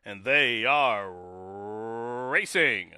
and they are racing.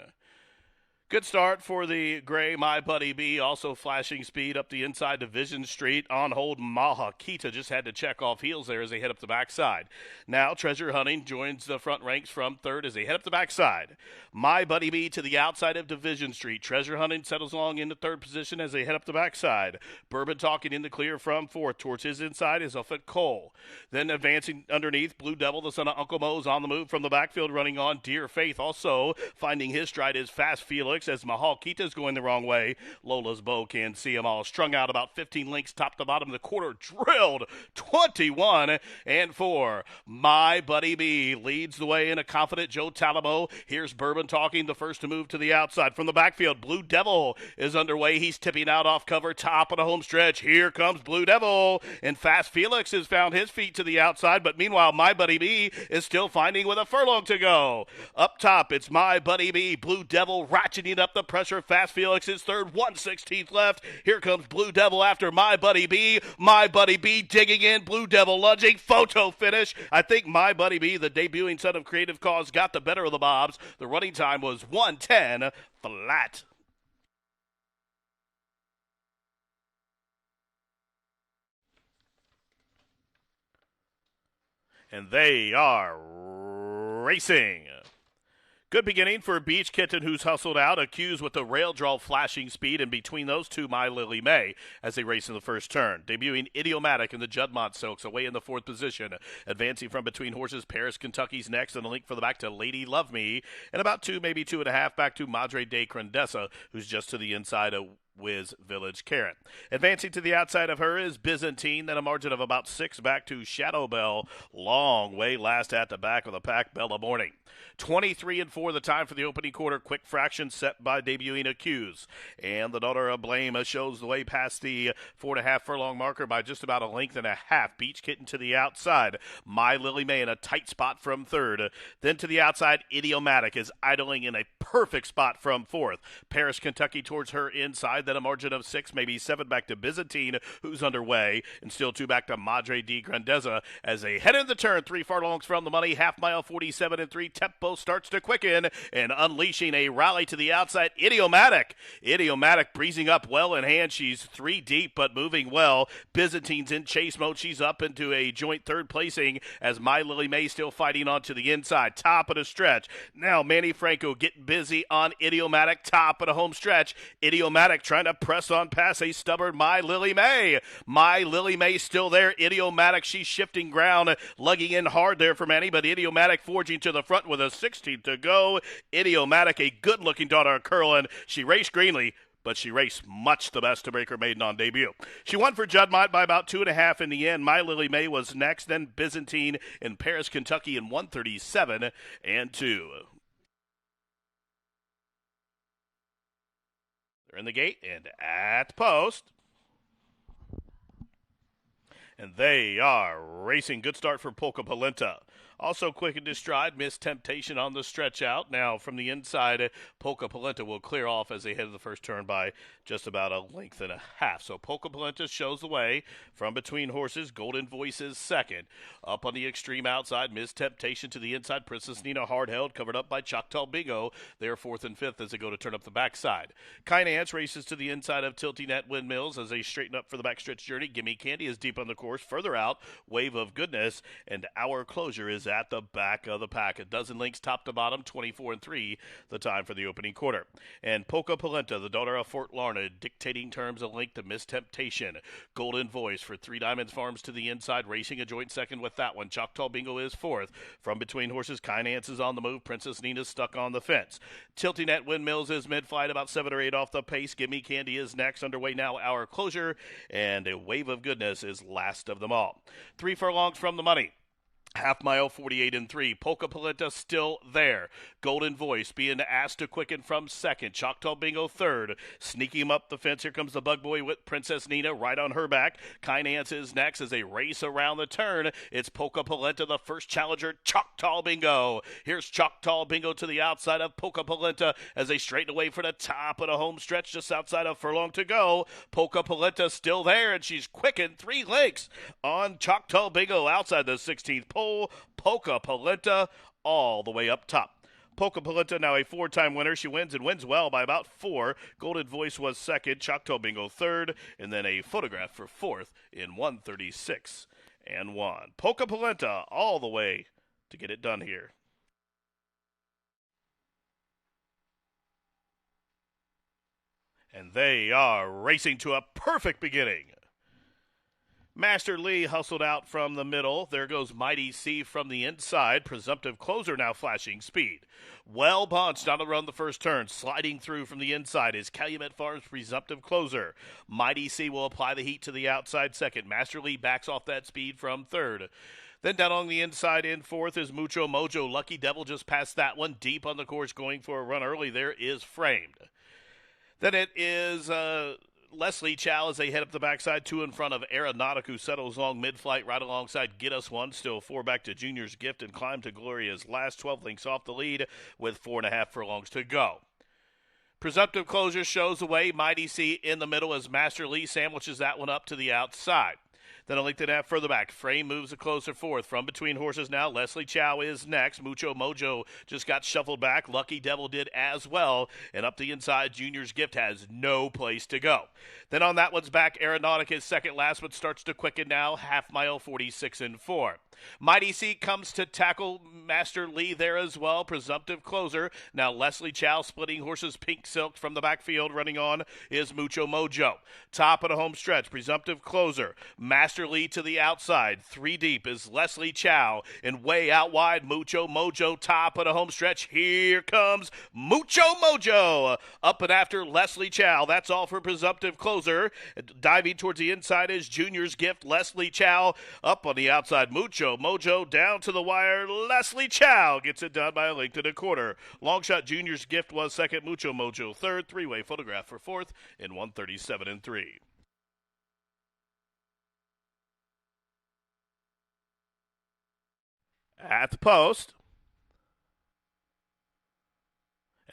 Good start for the gray My Buddy B, also flashing speed up the inside Division Street. On hold, Mahakita just had to check off heels there as they head up the backside. Now Treasure Hunting joins the front ranks from third as they head up the backside. My Buddy B to the outside of Division Street. Treasure Hunting settles along into third position as they head up the backside. Bourbon Talking in the clear from fourth. Towards his inside is Uffet Cole. Then advancing underneath, Blue Devil, the son of Uncle Mo's on the move from the backfield, running on Dear Faith. Also finding his stride is Fast Felix as Mahal Kita's going the wrong way. Lola's Bow can see them all. Strung out about 15 links top to bottom. The quarter drilled 21 and 4. My Buddy B leads the way in a confident Joe Talamo. Here's Bourbon Talking, the first to move to the outside. From the backfield, Blue Devil is underway. He's tipping out off cover, top of the home stretch. Here comes Blue Devil, and Fast Felix has found his feet to the outside, but meanwhile, My Buddy B is still finding with a furlong to go. Up top, it's My Buddy B. Blue Devil ratcheting up the pressure. Fast Felix is third, 1/16 left. Here comes Blue Devil after My Buddy B. My Buddy B digging in. Blue Devil lunging. Photo finish. I think My Buddy B, the debuting son of Creative Cause, got the better of the Bobs. The running time was 1:10 flat. And they are racing. Good beginning for Beach Kitten, who's hustled out, accused with the rail draw flashing speed, and between those two, My Lily May, as they race in the first turn. Debuting Idiomatic in the Juddmont Silks, away in the fourth position. Advancing from between horses, Paris, Kentucky's next, and a link for the back to Lady Love Me, and about two, maybe 2.5 back to Madre de Crandesa, who's just to the inside of Wiz Village Carrot. Advancing to the outside of her is Byzantine, then a margin of about 6 back to Shadow Bell. Long way last at the back of the pack, Bella Morning. 23 and 4 the time for the opening quarter. Quick fraction set by debuting Accuse. And the Daughter of Blame shows the way past the 4.5 furlong marker by just about a length and a half. Beach Kitten to the outside. My Lily May in a tight spot from third. Then to the outside, Idiomatic is idling in a perfect spot from fourth. Paris, Kentucky towards her inside. Then a margin of 6, maybe 7 back to Byzantine, who's underway. And still 2 back to Madre de Grandeza as they head in the turn. 3 furlongs from the money. Half mile, 47 and 3. Tempo starts to quicken and unleashing a rally to the outside. Idiomatic breezing up well in hand. She's 3 deep but moving well. Byzantine's in chase mode. She's up into a joint third placing as My Lily May still fighting on to the inside. Top of the stretch. Now Manny Franco getting busy on Idiomatic. Top of the home stretch. Idiomatic trying to press on past a stubborn My Lily May. My Lily May still there. Idiomatic, she's shifting ground, lugging in hard there for Manny, but Idiomatic forging to the front with a 16 to go. Idiomatic, a good-looking daughter of Curlin. She raced greenly, but she raced much the best to break her maiden on debut. She won for Juddmont by about 2.5 in the end. My Lily May was next, then Byzantine in Paris, Kentucky in 137 and 2. They're in the gate and at the post. And they are racing. Good start for Polka Polenta. Also quick into stride, missed Temptation on the stretch out. Now from the inside, Polka Polenta will clear off as they head to the first turn by just about a length and a half. So Polka Polenta shows the way from between horses. Golden Voice is second. Up on the extreme outside, missed Temptation to the inside. Princess Nina hard held, covered up by Choctaw Bingo. They're fourth and fifth as they go to turn up the backside. Kinance races to the inside of Tilting at Windmills as they straighten up for the backstretch journey. Gimme Candy is deep on the course. Further out, Wave of Goodness, and Our Closure is at the back of the pack. A dozen links top to bottom, 24 and 3, the time for the opening quarter. And Polka Polenta, the daughter of Fort Larned, dictating terms of link to Miss Temptation. Golden Voice for Three Diamonds Farms to the inside, racing a joint second with that one. Choctaw Bingo is fourth. From between horses, Kinance is on the move. Princess Nina's stuck on the fence. Tilting at Windmills is mid-flight, about 7 or 8 off the pace. Gimme Candy is next. Underway now, Our Closure. And a Wave of Goodness is last of them all. 3 furlongs from the money. Half mile, 48 and 3. Polka Polenta still there. Golden Voice being asked to quicken from second. Choctaw Bingo third. Sneaking him up the fence. Here comes the Bug Boy with Princess Nina right on her back. Kinance is next as they race around the turn. It's Polka Polenta, the first challenger. Choctaw Bingo. Here's Choctaw Bingo to the outside of Polka Polenta as they straighten away for the top of the home stretch just outside of furlong to go. Polka Polenta still there, and she's quickened 3 lengths on Choctaw Bingo outside the 16th. pole, Polka Polenta, all the way up top. Polka Polenta, now a four-time winner. She wins and wins well by about 4. Golden Voice was second, Choctaw Bingo third, and then a Photograph for fourth in 136 and 1. Polka Polenta all the way to get it done here. And they are racing to a perfect beginning. Master Lee hustled out from the middle. There goes Mighty C from the inside. Presumptive Closer now flashing speed. Well bunched on around the first turn. Sliding through from the inside is Calumet Farms Presumptive Closer. Mighty C will apply the heat to the outside second. Master Lee backs off that speed from third. Then down on the inside in fourth is Mucho Mojo. Lucky Devil just passed that one. Deep on the course going for a run early there is Framed. Then it is Leslie Chow as they head up the backside, 2 in front of Aeronautic, who settles along mid-flight right alongside Get Us One. Still 4 back to Junior's Gift and Climb to Gloria's last. 12 links off the lead with 4.5 furlongs to go. Presumptive Closure shows the way. Mighty C in the middle as Master Lee sandwiches that one up to the outside. Then a length and a half further back. Frame moves a closer fourth. From between horses now, Leslie Chow is next. Mucho Mojo just got shuffled back. Lucky Devil did as well. And up the inside, Junior's Gift has no place to go. Then on that one's back, Aeronautic is second last, but starts to quicken now. Half mile, 46 and 4. Mighty C comes to tackle Master Lee there as well. Presumptive Closer. Now Leslie Chow splitting horses. Pink Silk from the backfield. Running on is Mucho Mojo. Top of the home stretch. Presumptive Closer. Master Lee to the outside. 3 deep is Leslie Chow. And way out wide, Mucho Mojo. Top of the home stretch. Here comes Mucho Mojo. Up and after Leslie Chow. That's all for Presumptive Closer. Diving towards the inside is Junior's Gift. Leslie Chow up on the outside. Mucho Mojo down to the wire. Leslie Chow gets it done by a length and a quarter. Longshot Junior's Gift was second. Mucho Mojo third. 3-way Photograph for fourth in 137 and 3. At the post.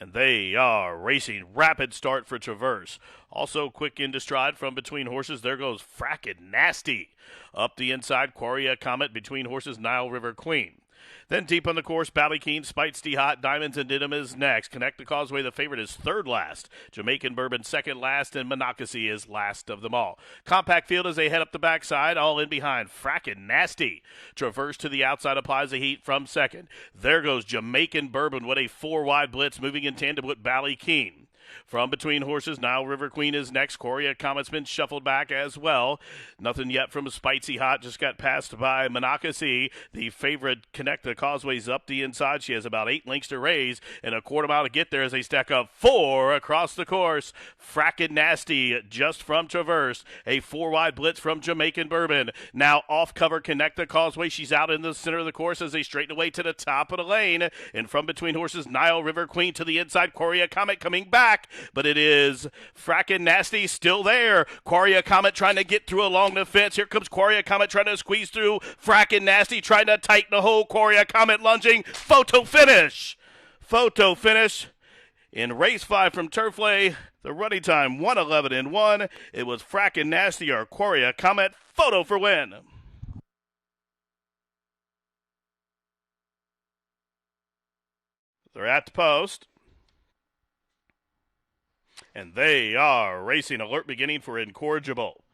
And they are racing. Rapid start for Travers. Also quick into stride from between horses. There goes Frackin' Nasty. Up the inside, Quarria Comet. Between horses, Nile River Queen. Then deep on the course, Ballykeen, Spitesty Hot, Diamonds and Dinim is next. Connect the Causeway, the favorite, is third last. Jamaican Bourbon second last, and Monocacy is last of them all. Compact field as they head up the backside, all in behind. Frackin' Nasty. Traverse to the outside, applies the heat from second. There goes Jamaican Bourbon with a 4-wide blitz, moving in tandem with Ballykeen. From between horses, Nile River Queen is next. Quarria Comet's been shuffled back as well. Nothing yet from Spicy Hot. Just got passed by Monocacy. The favorite Connect the Causeway's up the inside. She has about 8 lengths to raise and a quarter mile to get there as they stack up 4 across the course. Frackin' Nasty just from Traverse. A 4-wide blitz from Jamaican Bourbon. Now off cover Connect the Causeway. She's out in the center of the course as they straighten away to the top of the lane. And from between horses, Nile River Queen to the inside. Quarria Comet coming back. But it is Frackin' Nasty still there. Quarria Comet trying to get through along the fence. Here comes Quarria Comet trying to squeeze through. Frackin' Nasty trying to tighten the hole. Quarria Comet lunging. Photo finish. Photo finish in race 5 from Turfway. The running time 1:11 and 1. It was Frackin' Nasty or Quarria Comet. Photo for win. They're at the post. And they are racing. Alert beginning for Incorrigible.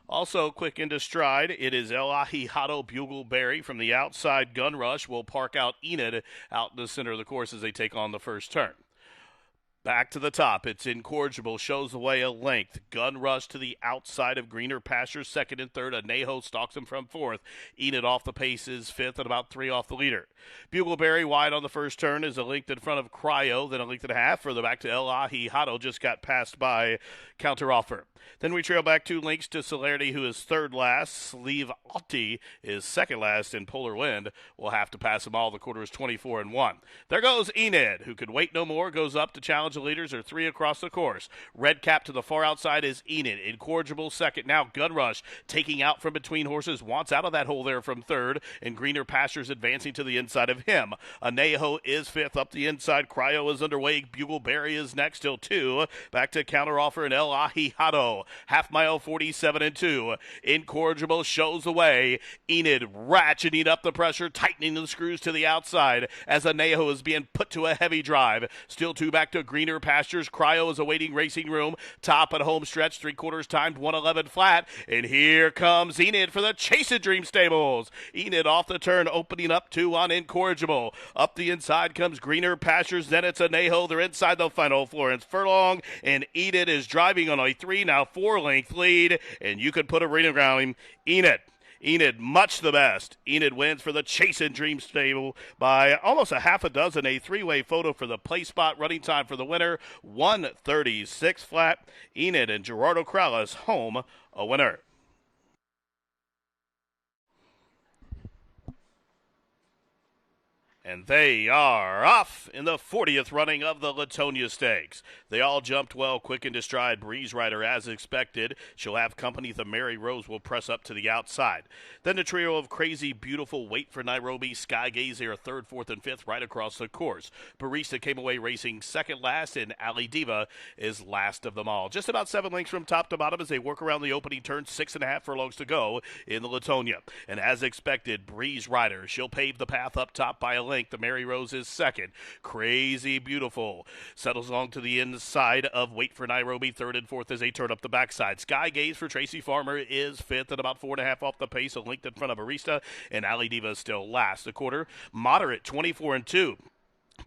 Also quick into stride, it is El Ahijado Bugleberry from the outside. Gun Rush will park out Enid out in the center of the course as they take on the first turn. Back to the top, it's Incorrigible, shows the way a length. Gun Rush to the outside of Greener Pastures, second and third. Anejo stalks him from fourth. Enid off the pace is fifth and about 3 off the leader. Bugleberry wide on the first turn is a length in front of Cryo, then a length and a half further back to El Ahijado, just got passed by Counteroffer. Then we trail back 2 lengths to Celerity, who is third last. Sleeve Alti is second last, and Polar Wind will have to pass them all. The quarter is 24 and 1. There goes Enid, who could wait no more, goes up to challenge challenge leaders are 3 across the course. Red Cap to the far outside is Enid. Incorrigible second. Now Gun Rush taking out from between horses. Wants out of that hole there from third. And Greener Pastures advancing to the inside of him. Anejo is fifth up the inside. Cryo is underway. Bugleberry is next till 2. Back to counteroffer and El Ahijado. Half mile 47 and 2. Incorrigible shows the way. Enid ratcheting up the pressure, tightening the screws to the outside as Anejo is being put to a heavy drive. Still 2 back to Greener Pastures. Cryo is awaiting racing room. Top at home stretch, 3/4 timed, 111 flat. And here comes Enid for the Chase and Dream Stables. Enid off the turn, opening up 2 on Incorrigible. Up the inside comes Greener Pastures. Then it's Anejo. They're inside the final. Florence Furlong and Enid is driving on a 3, now 4-length lead. And you could put a ring around him. Enid, much the best. Enid wins for the Chase and Dream Stable by almost a half a dozen. A 3-way photo for the play spot. Running time for the winner, 1:36 flat. Enid and Gerardo Corrales home a winner. And they are off in the 40th running of the Latonya Stakes. They all jumped well, quick into stride. Breeze Rider, as expected. She'll have company. The Mary Rose will press up to the outside. Then the trio of Crazy Beautiful, Wait for Nairobi, Sky Gaze are 3rd, 4th, and 5th right across the course. Barista came away racing second last, and Ali Diva is last of them all. Just about 7 lengths from top to bottom as they work around the opening turn. 6.5 furlongs to go in the Latonya. And as expected, Breeze Rider, she'll pave the path up top by a length. The Mary Rose is second. Crazy Beautiful settles along to the inside of Wait for Nairobi. 3rd and 4th as they turn up the backside. Sky Gaze for Tracy Farmer is 5th at about 4.5 off the pace. A length in front of Barista, and Ali Diva is still last. The quarter moderate, 24 and 2.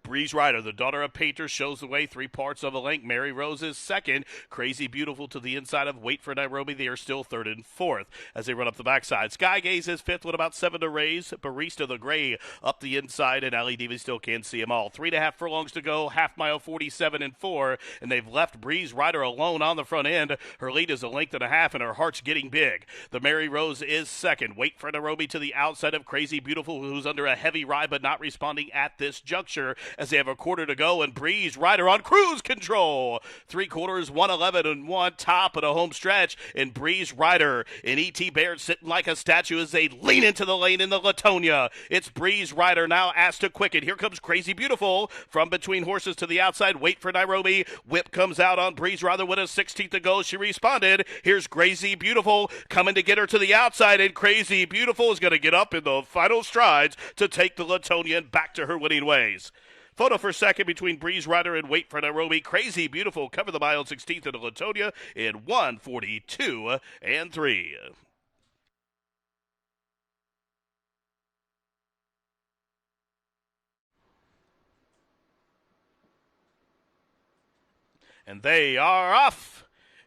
Breeze Rider, the daughter of Painter, shows the way 3 parts of a length. Mary Rose is second. Crazy Beautiful to the inside of Wait for Nairobi. They are still 3rd and 4th as they run up the backside. Sky Gaze is 5th with about 7 to raise. Barista the Gray up the inside, and Ali Diva still can't see them all. 3.5 furlongs to go. Half mile 47 and 4, and they've left Breeze Rider alone on the front end. Her lead is a length and a half, and her heart's getting big. The Mary Rose is second. Wait for Nairobi to the outside of Crazy Beautiful, who's under a heavy ride but not responding at this juncture, as they have a quarter to go, and Breeze Rider on cruise control. 3/4, 111 and 1, top of the home stretch, and Breeze Rider and E.T. Baird sitting like a statue as they lean into the lane in the Latonya. It's Breeze Rider now asked to quicken. Here comes Crazy Beautiful from between horses to the outside. Wait for Nairobi. Whip comes out on Breeze Rider with a 16th to go. She responded. Here's Crazy Beautiful coming to get her to the outside, and Crazy Beautiful is going to get up in the final strides to take the Latonia back to her winning ways. Photo for second between Breeze Rider and Wait for Nairobi. Crazy Beautiful cover the mile 16th in the Latonia in 1:42 and 3. And they are off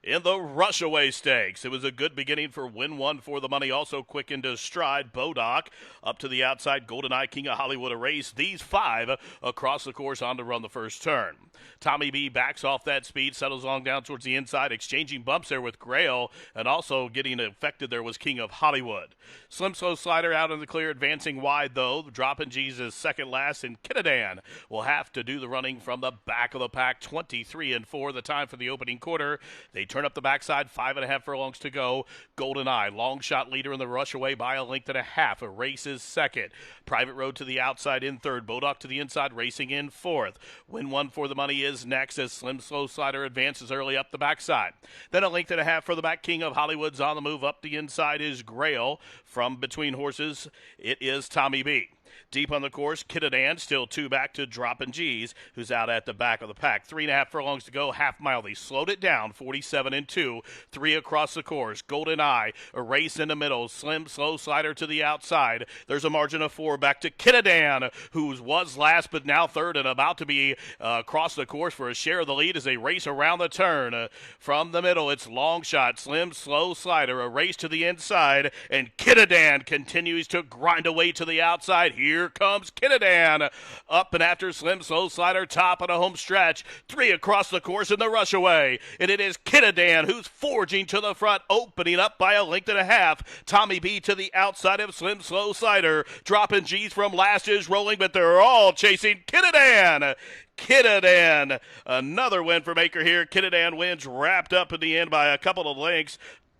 in the Rushaway Stakes. It was a good beginning for Win One for the money. Also quick into stride. Bodoc up to the outside. GoldenEye, King of Hollywood, a race. These 5 across the course on to run the first turn. Tommy B backs off that speed, settles along down towards the inside, exchanging bumps there with Grail, and also getting affected there was King of Hollywood. Slim Slow Slider out in the clear, advancing wide though. Dropping Jesus second last, and Kinadan will have to do the running from the back of the pack. 23 and 4, the time for the opening quarter. They turn up the backside, 5.5 furlongs to go. GoldenEye, long shot leader in the Rushaway by a length and a half. A race is second. Private Road to the outside in third. Bodoc to the inside, racing in fourth. Win One for the money is next as Slim Slow Slider advances early up the backside. Then a length and a half for the back. King of Hollywood's on the move. Up the inside is Grail. From between horses, it is Tommy B. Deep on the course, Kitadan still 2 back to Droppin' G's, who's out at the back of the pack. 3.5 furlongs to go, half mile. They slowed it down, 47 and 2. 3 across the course. GoldenEye, a race in the middle. Slim Slow Slider to the outside. There's a margin of 4 back to Kitadan, who was last but now third and about to be across the course for a share of the lead as they race around the turn. From the middle, it's long shot. Slim Slow Slider, a race to the inside, and Kitadan continues to grind away to the outside. Here comes Kinadan. Up and after Slim Slow Slider, top of the home stretch. 3 across the course in the rush away. And it is Kinadan who's forging to the front, opening up by a length and a half. Tommy B to the outside of Slim Slow Slider. Dropping G's from last is rolling, but they're all chasing Kinadan. Kinadan, another win for Maker here. Kinadan wins wrapped up in the end by a couple of lengths.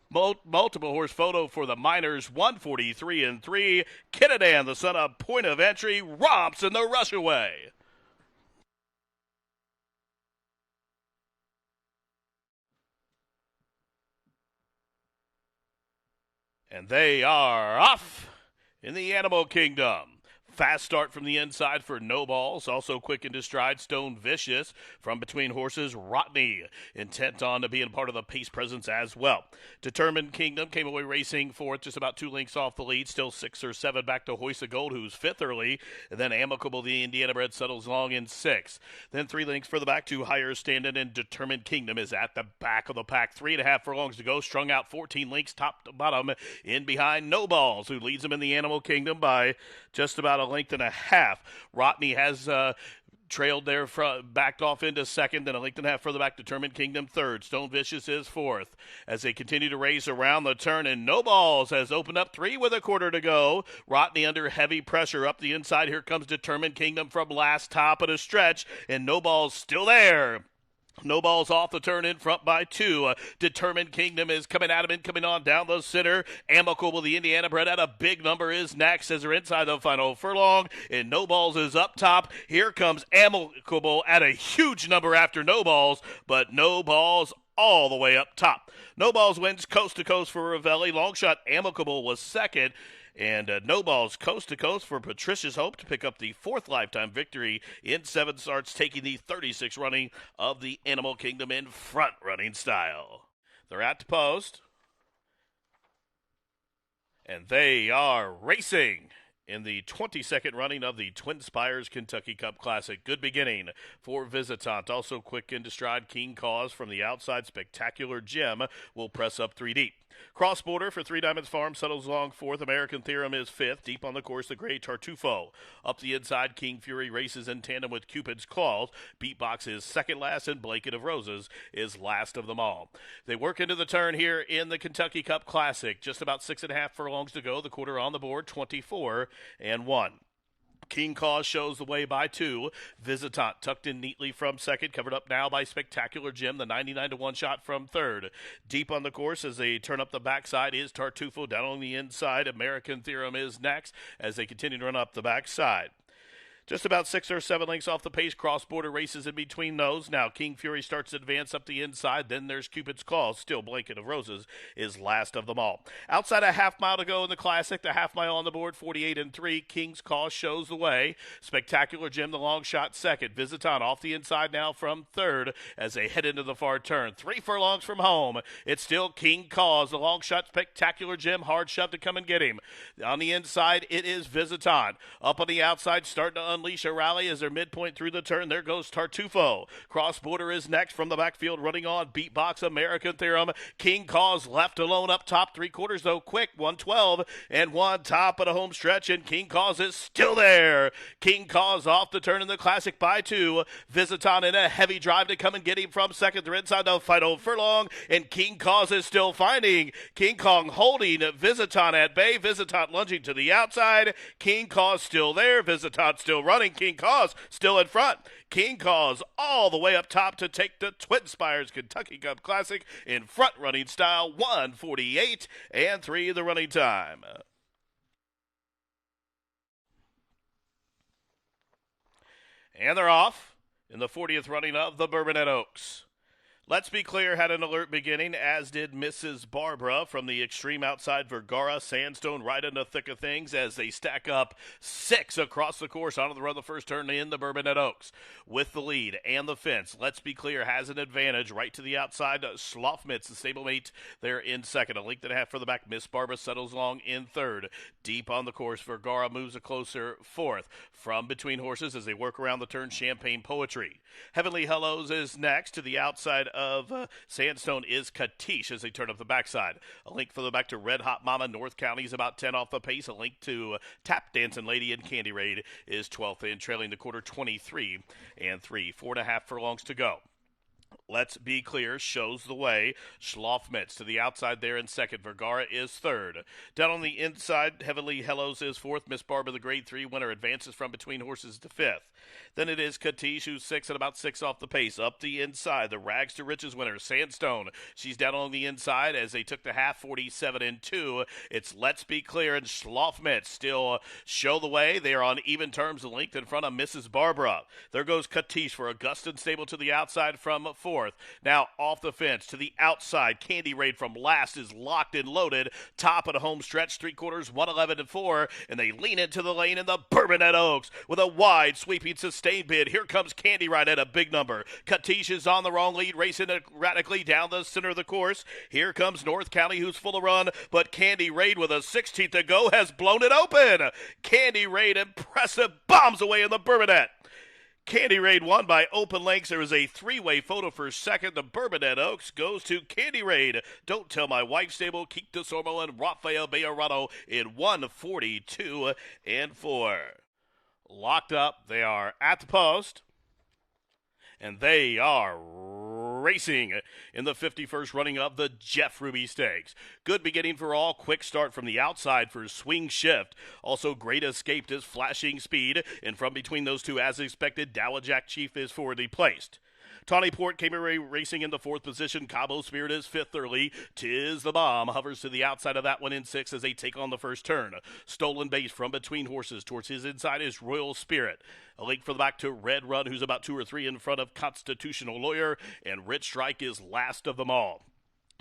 Multiple horse photo for the Miners, 143-3. Kinadan, the son of Point of Entry, romps in the rush away. And they are off in the Animal Kingdom. Fast start from the inside for No Balls. Also quick into stride, Stone Vicious. From between horses, Rotney. Intent on to being part of the pace presence as well. Determined Kingdom came away racing fourth, just about 2 lengths off the lead. Still 6 or 7 back to Hoist of Gold, who's fifth early. And then Amicable, the Indiana bred, settles along in 6th. Then 3 lengths further back to Higher Standing, and Determined Kingdom is at the back of the pack. 3.5 furlongs to go. Strung out 14 lengths top to bottom. In behind No Balls, who leads them in the Animal Kingdom by just about a length and a half. Rotney has trailed there, backed off into second, then a length and a half further back. Determined Kingdom third. Stone Vicious is fourth as they continue to race around the turn, and No Balls has opened up 3 with a quarter to go. Rotney under heavy pressure up the inside. Here comes Determined Kingdom from last, top of the stretch, and No Balls still there. No Balls off the turn in front by 2. Determined Kingdom is coming at him and coming on down the center. Amicable, the Indiana bred, at a big number is next as they're inside the final furlong. And No Balls is up top. Here comes Amicable at a huge number after No Balls, but No Balls all the way up top. No Balls wins coast to coast for Ravelli. Long shot Amicable was second. And No Balls coast to coast for Patricia's Hope to pick up the 4th lifetime victory in 7 starts, taking the 36th running of the Animal Kingdom in front running style. They're at the post, and they are racing in the 22nd running of the Twin Spires Kentucky Cup Classic. Good beginning for Visitant. Also quick into stride, Keen Cause from the outside. Spectacular Gem will press up 3 deep. Cross Border for 3 Diamonds Farm settles along 4th. American Theorem is 5th. Deep on the course, the gray Tartufo. Up the inside, King Fury races in tandem with Cupid's Claws. Beatbox is second last, and Blanket of Roses is last of them all. They work into the turn here in the Kentucky Cup Classic. Just about 6.5 furlongs to go. The quarter on the board, 24-1. King Cause shows the way by 2. Visitant tucked in neatly from second, covered up now by Spectacular Jim, the 99-1 shot from third. Deep on the course as they turn up the backside is Tartufo. Down on the inside, American Theorem is next as they continue to run up the backside. Just about 6 or 7 lengths off the pace. Cross Border races in between those. Now King Fury starts to advance up the inside. Then there's Cupid's Claws. Still Blanket of Roses is last of them all. Outside a half mile to go in the Classic. The half mile on the board, 48-3. King's Cause shows the way. Spectacular Jim, the long shot, second. Visitant off the inside now from third as they head into the far turn. 3 furlongs from home. It's still King Cause. The long shot, Spectacular Jim. Hard shove to come and get him. On the inside, it is Visitant. Up on the outside, starting to unleash a rally as they're midpoint through the turn. There goes Tartufo. Cross Border is next from the backfield, running on. Beatbox, American Theorem. King Cause left alone up top. 3/4 though, quick. 112-1 top of the home stretch, and King Cause is still there. King Cause off the turn in the Classic by 2. Visitant in a heavy drive to come and get him from second. They're inside the final furlong, and King Cause is still finding. King Kong holding Visitant at bay. Visitant lunging to the outside. King Cause still there. Visitant still running. King Cause still in front. King Cause all the way up top to take the Twin Spires Kentucky Cup Classic in front running style. 148-3 the running time. And they're off in the 40th running of the Bourbon Oaks. Let's Be Clear had an alert beginning, as did Mrs. Barbara from the extreme outside. Vergara, Sandstone right in the thick of things as they stack up 6 across the course onto the run of the first turn in the Bourbon Oaks. With the lead and the fence, Let's Be Clear has an advantage right to the outside. Slothmitz, the stablemate, there in second. A length and a half further back, Miss Barbara settles along in third. Deep on the course, Vergara moves a closer fourth. From between horses as they work around the turn, Champagne Poetry. Heavenly Hellos is next to the outside of Sandstone is Katish as they turn up the backside. A link further back to Red Hot Mama. North County's about 10 off the pace. A link to Tap Dancing Lady and Candy Raid is 12th in, trailing the quarter 23-3. 4.5 furlongs to go. Let's Be Clear shows the way. Schlafmitz to the outside there in second. Vergara is third. Down on the inside, Heavenly Hellos is fourth. Miss Barbara, the grade 3 winner, advances from between horses to fifth. Then it is Katish, who's sixth at about 6 off the pace. Up the inside, the Rags to Riches winner, Sandstone. She's down on the inside as they took the half, 47-2. It's Let's Be Clear and Schlafmitz still show the way. They are on even terms, a length in front of Mrs. Barbara. There goes Katish for Augustin Stable to the outside from fourth. Now off the fence to the outside. Candy Raid from last is locked and loaded. Top of the home stretch, 3/4, 111-4, and they lean into the lane in the Bourbon Oaks with a wide sweeping sustained bid. Here comes Candy Raid at a big number. Katish is on the wrong lead, racing erratically down the center of the course. Here comes North County, who's full of run, but Candy Raid with a 16th to go has blown it open. Candy Raid impressive, bombs away in the Bourbonette. Candy Raid won by open lengths. There is a three-way photo for second. The Bourbon Oaks goes to Candy Raid. Don't Tell My Wife Stable, Keek DeSormo, and Rafael Bejarano in 142-4. Locked up. They are at the post. And they are racing in the 51st running of the Jeff Ruby Stakes. Good beginning for all. Quick start from the outside for Swing Shift. Also Great Escape is flashing speed. And from between those two, as expected, Dowajack Chief is forwardly placed. Tawny Port came away racing in the fourth position. Cabo Spirit is fifth early. Tis the Bomb hovers to the outside of that one in sixth as they take on the first turn. Stolen Base from between horses. Towards his inside is Royal Spirit. A link for the back to Red Run, who's about 2 or 3 in front of Constitutional Lawyer. And Rich Strike is last of them all.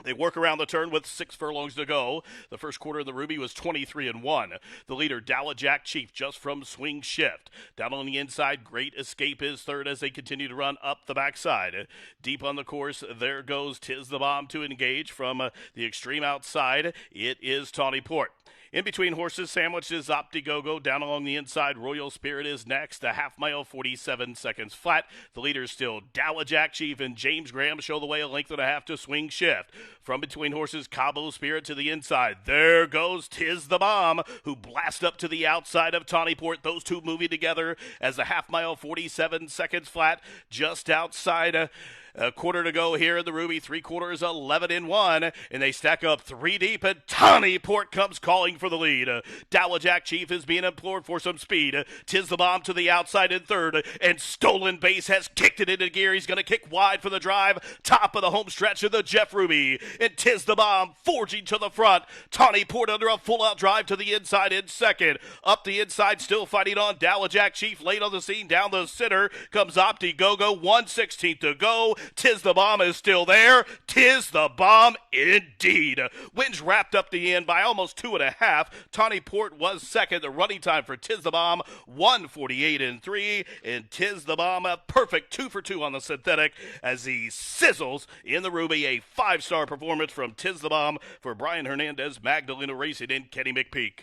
They work around the turn with 6 furlongs to go. The first quarter of the Ruby was 23-1. The leader, Dowajack Chief, just from Swing Shift. Down on the inside, Great Escape is third as they continue to run up the backside. Deep on the course, there goes Tis the Bomb to engage from the extreme outside. It is Tawny Port. In between horses, sandwiched is Optigogo. Down along the inside, Royal Spirit is next. A half mile, 47 seconds flat. The leaders still Dowajack Chief and James Graham show the way, a length and a half to Swing Shift. From between horses, Cabo Spirit to the inside. There goes Tis the Bomb, who blast up to the outside of Tawny Port. Those two moving together as a half mile, 47 seconds flat. Just outside a quarter to go here in the Ruby, 3/4, 11-1, and they stack up 3 deep, and Tawny Port comes calling for the lead. Dowajack Chief is being implored for some speed. Tis the Bomb to the outside in third, and Stolen Base has kicked it into gear. He's going to kick wide for the drive. Top of the home stretch of the Jeff Ruby, and Tis the Bomb forging to the front. Tawny Port under a full-out drive to the inside in second. Up the inside, still fighting on. Dowajack Chief late on the scene. Down the center comes Optigogo, 1/16 to go. Tis the Bomb is still there. Tis the Bomb indeed. Wins wrapped up the end by almost 2.5. Tawny Port was second. The running time for Tis the Bomb, 1:48-3. And Tis the Bomb, a perfect 2 for 2 on the synthetic as he sizzles in the Ruby. A 5-star performance from Tis the Bomb for Brian Hernandez, Magdalena Racing, and Kenny McPeak.